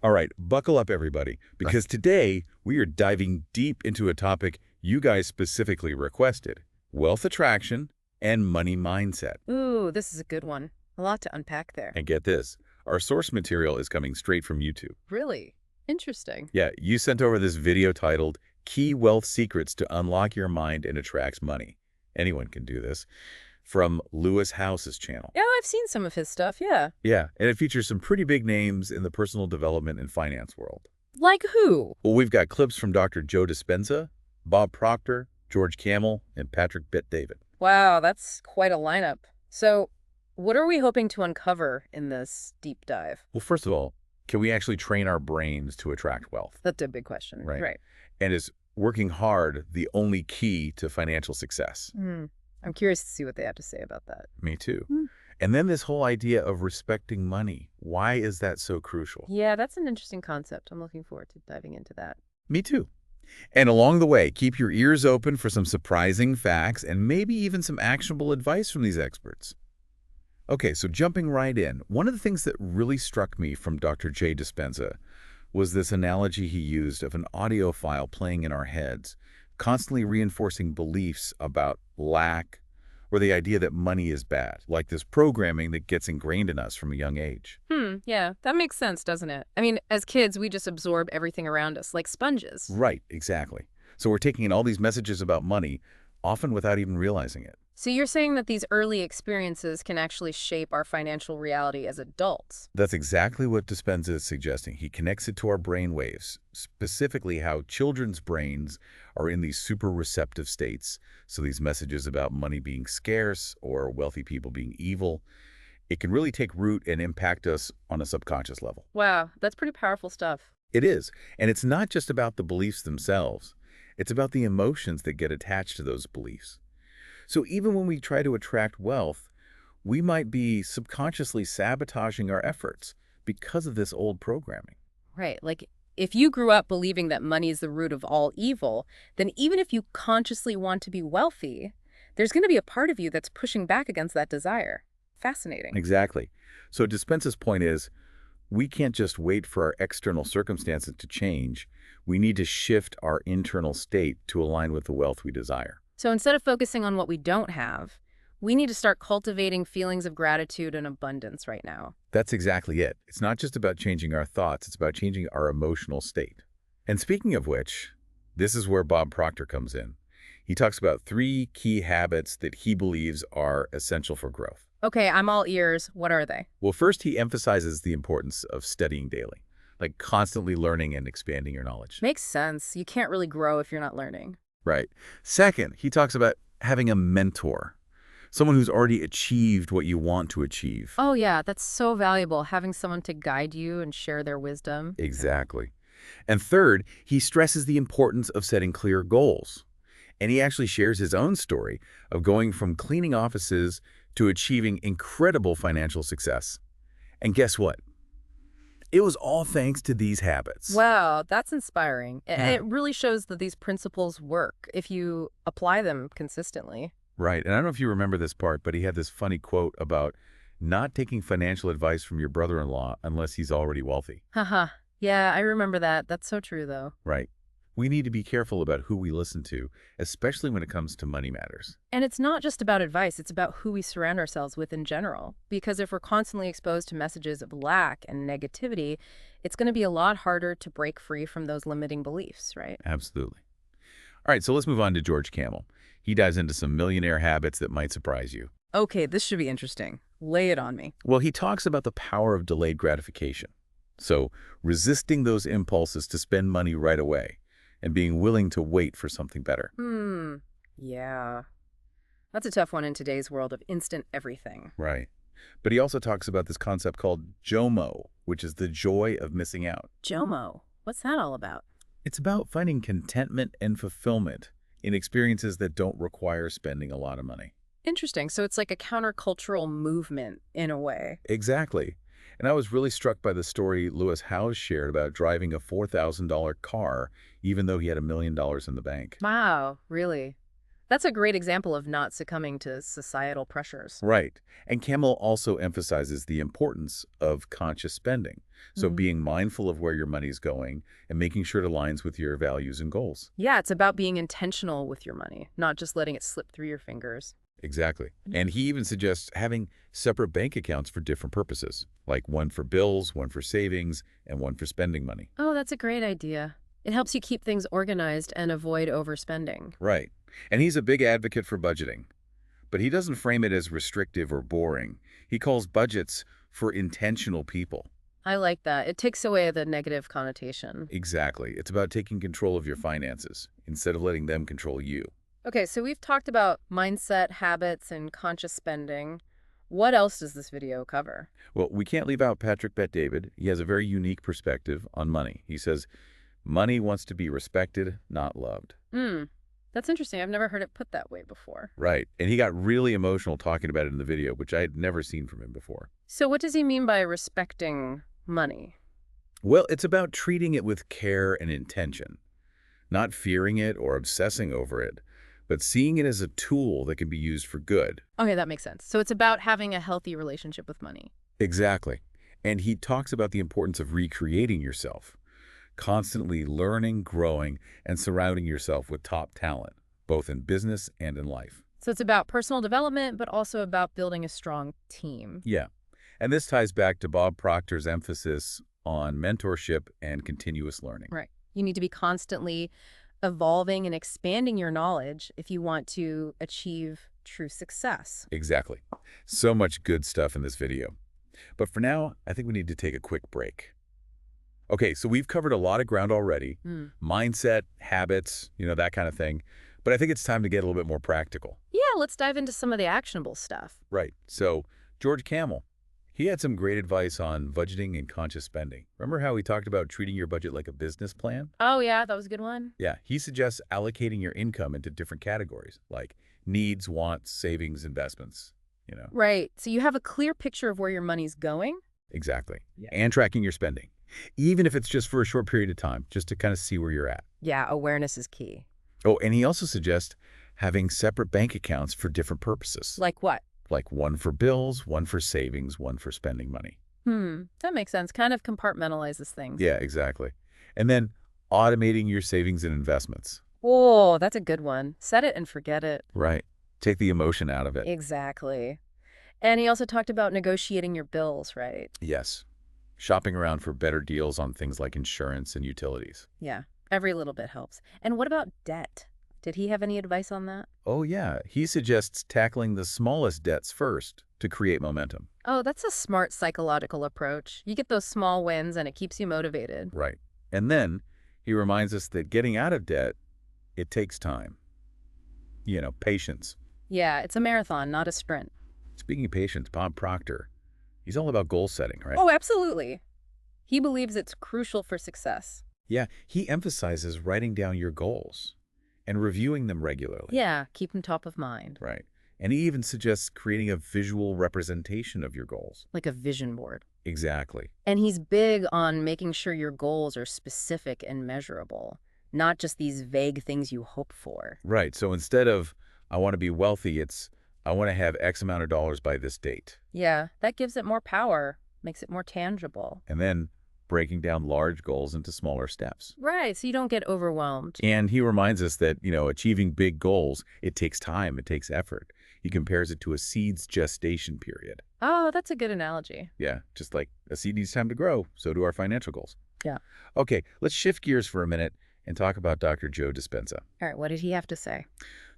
All right, buckle up, everybody, because today we are diving deep into a topic you guys specifically requested: wealth attraction and money mindset. Ooh, this is a good one. A lot to unpack there. And get this, our source material is coming straight from YouTube. Really? Interesting. Yeah, you sent over this video titled Key Wealth Secrets to Unlock Your Mind and Attract Money. Anyone can do this. From Lewis Howes's channel. Yeah, I've seen some of his stuff, yeah. Yeah, and it features some pretty big names in the personal development and finance world. Like who? Well, we've got clips from Dr. Joe Dispenza, Bob Proctor, George Kamel, and Patrick Bet-David. Wow, that's quite a lineup. So, what are we hoping to uncover in this deep dive? Well, first of all, can we actually train our brains to attract wealth? That's a big question. Right. And is working hard the only key to financial success? I'm curious to see what they have to say about that. Me too. And then this whole idea of respecting money. Why is that so crucial? Yeah, that's an interesting concept. I'm looking forward to diving into that. Me too. And along the way, keep your ears open for some surprising facts and maybe even some actionable advice from these experts. Okay, so jumping right in, one of the things that really struck me from Dr. J. Dispenza was this analogy he used of an audio file playing in our heads, constantly reinforcing beliefs about lack or the idea that money is bad, like this programming that gets ingrained in us from a young age. Yeah, that makes sense, doesn't it? I mean, as kids, we just absorb everything around us like sponges. Right, exactly. So we're taking in all these messages about money, often without even realizing it. So you're saying that these early experiences can actually shape our financial reality as adults? That's exactly what Dispenza is suggesting. He connects it to our brain waves, specifically how children's brains are in these super receptive states. So these messages about money being scarce or wealthy people being evil, it can really take root and impact us on a subconscious level. Wow, that's pretty powerful stuff. It is. And it's not just about the beliefs themselves. It's about the emotions that get attached to those beliefs. So even when we try to attract wealth, we might be subconsciously sabotaging our efforts because of this old programming. Right, like if you grew up believing that money is the root of all evil, then even if you consciously want to be wealthy, there's going to be a part of you that's pushing back against that desire. Fascinating. Exactly. So Dispenza's point is, we can't just wait for our external circumstances to change. We need to shift our internal state to align with the wealth we desire. So instead of focusing on what we don't have, we need to start cultivating feelings of gratitude and abundance right now. That's exactly it. It's not just about changing our thoughts, it's about changing our emotional state. And speaking of which, this is where Bob Proctor comes in. He talks about 3 key habits that he believes are essential for growth. Okay, I'm all ears. What are they? Well, first, he emphasizes the importance of studying daily, like constantly learning and expanding your knowledge. Makes sense. You can't really grow if you're not learning. Right. Second, he talks about having a mentor, someone who's already achieved what you want to achieve. Oh yeah, that's so valuable, having someone to guide you and share their wisdom. Exactly. And third, he stresses the importance of setting clear goals. And he actually shares his own story of going from cleaning offices to achieving incredible financial success. And guess what? It was all thanks to these habits. Wow, that's inspiring. Yeah. It really shows that these principles work if you apply them consistently. Right. And I don't know if you remember this part, but he had this funny quote about not taking financial advice from your brother-in-law unless he's already wealthy. Haha. Yeah, I remember that. That's so true, though. Right. We need to be careful about who we listen to, especially when it comes to money matters. And it's not just about advice, it's about who we surround ourselves with in general. Because if we're constantly exposed to messages of lack and negativity, it's going to be a lot harder to break free from those limiting beliefs, right? Absolutely. All right, so let's move on to George Kamel. He dives into some millionaire habits that might surprise you. Okay, this should be interesting. Lay it on me. Well, he talks about the power of delayed gratification. So resisting those impulses to spend money right away and being willing to wait for something better. Yeah. That's a tough one in today's world of instant everything. Right. But he also talks about this concept called JOMO, which is the joy of missing out. JOMO, what's that all about? It's about finding contentment and fulfillment in experiences that don't require spending a lot of money. Interesting. So it's like a countercultural movement in a way. Exactly. And I was really struck by the story Lewis Howes shared about driving a $4,000 car, even though he had $1 million in the bank. Wow, really? That's a great example of not succumbing to societal pressures. Right. And Kamel also emphasizes the importance of conscious spending. So being mindful of where your money's going and making sure it aligns with your values and goals. Yeah, it's about being intentional with your money, not just letting it slip through your fingers. Exactly. And he even suggests having separate bank accounts for different purposes, like one for bills, one for savings, and one for spending money. Oh, that's a great idea. It helps you keep things organized and avoid overspending. Right. And he's a big advocate for budgeting, but he doesn't frame it as restrictive or boring. He calls budgets for intentional people. I like that. It takes away the negative connotation. Exactly. It's about taking control of your finances instead of letting them control you. Okay, so we've talked about mindset, habits, and conscious spending. What else does this video cover? Well, we can't leave out Patrick Bet-David. He has a very unique perspective on money. He says, money wants to be respected, not loved. That's interesting. I've never heard it put that way before. Right. And he got really emotional talking about it in the video, which I had never seen from him before. So what does he mean by respecting money? Well, it's about treating it with care and intention, not fearing it or obsessing over it, but seeing it as a tool that can be used for good. Okay, that makes sense. So it's about having a healthy relationship with money. Exactly. And he talks about the importance of recreating yourself, constantly learning, growing, and surrounding yourself with top talent, both in business and in life. So it's about personal development, but also about building a strong team. Yeah. And this ties back to Bob Proctor's emphasis on mentorship and continuous learning. Right. You need to be constantly evolving and expanding your knowledge if you want to achieve true success. Exactly. So much good stuff in this video. But for now, I think we need to take a quick break. Okay, so we've covered a lot of ground already. Mindset, habits, that kind of thing. But I think it's time to get a little bit more practical. Yeah, let's dive into some of the actionable stuff. Right. So George Kamel, he had some great advice on budgeting and conscious spending. Remember how we talked about treating your budget like a business plan? Oh, yeah, that was a good one. Yeah, he suggests allocating your income into different categories, like needs, wants, savings, investments. Right. So you have a clear picture of where your money's going? Exactly. Yeah. And tracking your spending, even if it's just for a short period of time, just to kind of see where you're at. Yeah, awareness is key. Oh, and he also suggests having separate bank accounts for different purposes. Like what? Like one for bills, one for savings, one for spending money. That makes sense. Kind of compartmentalizes things. Yeah, exactly. And then automating your savings and investments. Oh, that's a good one. Set it and forget it. Right. Take the emotion out of it. Exactly. And he also talked about negotiating your bills, right? Yes. Shopping around for better deals on things like insurance and utilities. Yeah, every little bit helps. And what about debt? Did he have any advice on that? Oh, yeah. He suggests tackling the smallest debts first to create momentum. Oh, that's a smart psychological approach. You get those small wins and it keeps you motivated. Right. And then he reminds us that getting out of debt, it takes time. Patience. Yeah, it's a marathon, not a sprint. Speaking of patience, Bob Proctor, he's all about goal setting, right? Oh, absolutely. He believes it's crucial for success. Yeah, he emphasizes writing down your goals and reviewing them regularly. Yeah, keep them top of mind. Right. And he even suggests creating a visual representation of your goals. Like a vision board. Exactly. And he's big on making sure your goals are specific and measurable, not just these vague things you hope for. Right. So instead of, I want to be wealthy, it's, I want to have X amount of dollars by this date. Yeah, that gives it more power, makes it more tangible. And then breaking down large goals into smaller steps. Right, so you don't get overwhelmed. And he reminds us that, achieving big goals, it takes time, it takes effort. He compares it to a seed's gestation period. Oh, that's a good analogy. Yeah, just like a seed needs time to grow, so do our financial goals. Yeah. Okay, let's shift gears for a minute and talk about Dr. Joe Dispenza. All right, what did he have to say?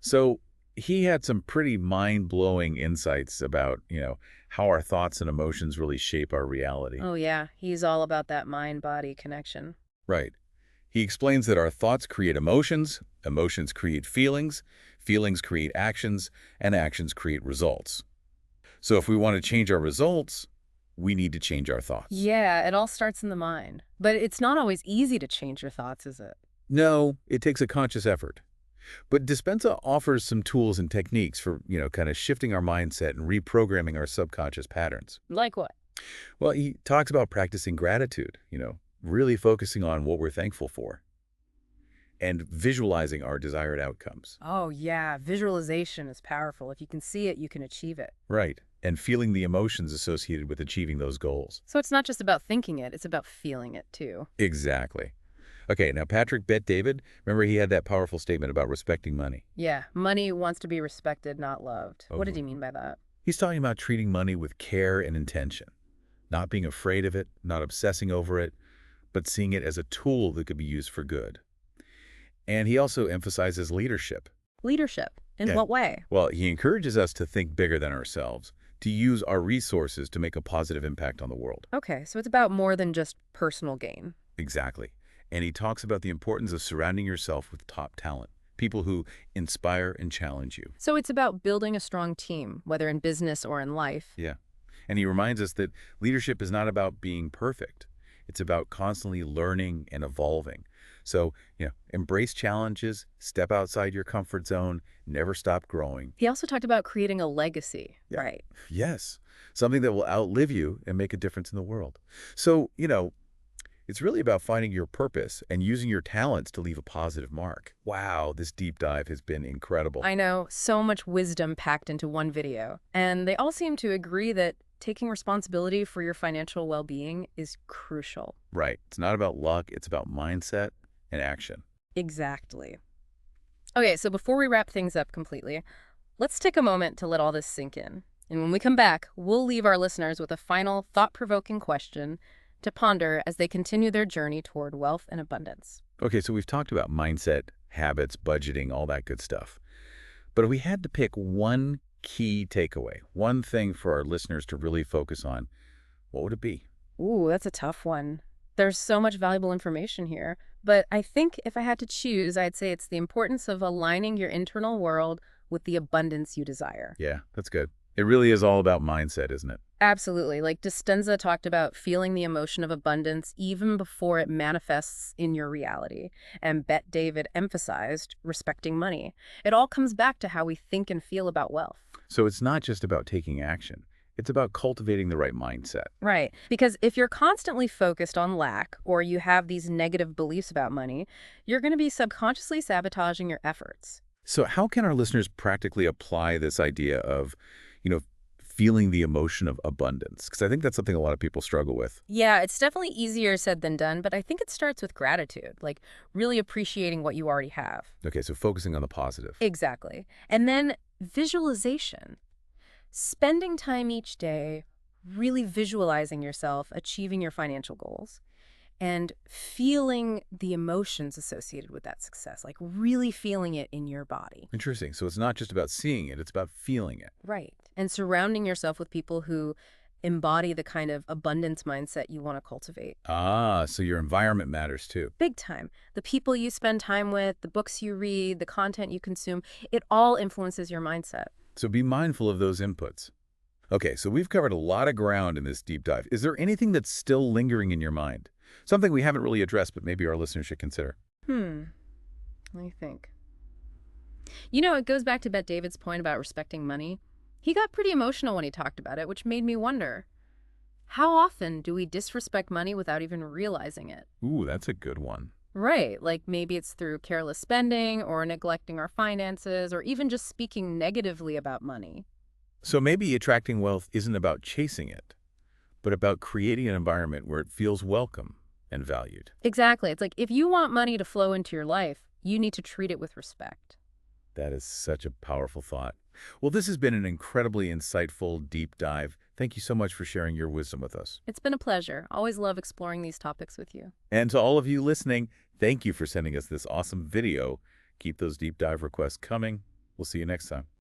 So he had some pretty mind-blowing insights about, how our thoughts and emotions really shape our reality. Oh, yeah, he's all about that mind-body connection. Right. He explains that our thoughts create emotions, emotions create feelings, feelings create actions, and actions create results. So if we want to change our results, we need to change our thoughts. Yeah, it all starts in the mind. But it's not always easy to change your thoughts, is it? No, it takes a conscious effort. But Dispenza offers some tools and techniques for, kind of shifting our mindset and reprogramming our subconscious patterns. Like what? Well, he talks about practicing gratitude, really focusing on what we're thankful for and visualizing our desired outcomes. Oh, yeah, visualization is powerful. If you can see it, you can achieve it. Right. and feeling the emotions associated with achieving those goals. So it's not just about thinking it, it's about feeling it too. Exactly. Okay, now Patrick Bet David, remember he had that powerful statement about respecting money. Yeah, money wants to be respected, not loved. What did Oh, he mean by that? he's talking about treating money with care and intention, not being afraid of it, not obsessing over it, but seeing it as a tool that could be used for good. And he also emphasizes leadership. Leadership. In Yeah. what way? Well, he encourages us to think bigger than ourselves, to use our resources to make a positive impact on the world. Okay, so it's about more than just personal gain. Exactly. And he talks about the importance of surrounding yourself with top talent, people who inspire and challenge you. So it's about building a strong team, whether in business or in life. Yeah. And he reminds us that leadership is not about being perfect. It's about constantly learning and evolving. So, embrace challenges, step outside your comfort zone, never stop growing. He also talked about creating a legacy, Yeah. right? Yes, something that will outlive you and make a difference in the world. So, it's really about finding your purpose and using your talents to leave a positive mark. Wow, this deep dive has been incredible. I know, so much wisdom packed into one video. And they all seem to agree that taking responsibility for your financial well-being is crucial. Right. It's not about luck. It's about mindset and action. Exactly. Okay, so before we wrap things up completely, let's take a moment to let all this sink in. And when we come back, we'll leave our listeners with a final thought-provoking question to ponder as they continue their journey toward wealth and abundance. Okay, so we've talked about mindset, habits, budgeting, all that good stuff. But if we had to pick one key takeaway, one thing for our listeners to really focus on, what would it be? Ooh, that's a tough one. There's so much valuable information here, but I think if I had to choose, I'd say it's the importance of aligning your internal world with the abundance you desire. Yeah, that's good. It really is all about mindset, isn't it? Absolutely. Like Dispenza talked about feeling the emotion of abundance even before it manifests in your reality. And Bet David emphasized respecting money. It all comes back to how we think and feel about wealth. So it's not just about taking action. It's about cultivating the right mindset. Right. Because if you're constantly focused on lack or you have these negative beliefs about money, you're going to be subconsciously sabotaging your efforts. So how can our listeners practically apply this idea of, feeling the emotion of abundance? Because I think that's something a lot of people struggle with. Yeah, it's definitely easier said than done, but I think it starts with gratitude, like really appreciating what you already have. Okay, so focusing on the positive. Exactly. And then visualization. Spending time each day really visualizing yourself achieving your financial goals and feeling the emotions associated with that success, like really feeling it in your body. Interesting. So it's not just about seeing it, it's about feeling it. Right. And surrounding yourself with people who embody the kind of abundance mindset you want to cultivate. Ah, so your environment matters too. Big time. The people you spend time with, the books you read, the content you consume, it all influences your mindset. So be mindful of those inputs. Okay, so we've covered a lot of ground in this deep dive. Is there anything that's still lingering in your mind? Something we haven't really addressed, but maybe our listeners should consider. Let me think. It goes back to Bet David's point about respecting money. He got pretty emotional when he talked about it, which made me wonder, how often do we disrespect money without even realizing it? Ooh, that's a good one. Right, like maybe it's through careless spending or neglecting our finances or even just speaking negatively about money. So maybe attracting wealth isn't about chasing it, but about creating an environment where it feels welcome and valued. Exactly. It's like if you want money to flow into your life, you need to treat it with respect. That is such a powerful thought. Well, this has been an incredibly insightful deep dive. Thank you so much for sharing your wisdom with us. It's been a pleasure. Always love exploring these topics with you. And to all of you listening, thank you for sending us this awesome video. Keep those deep dive requests coming. We'll see you next time.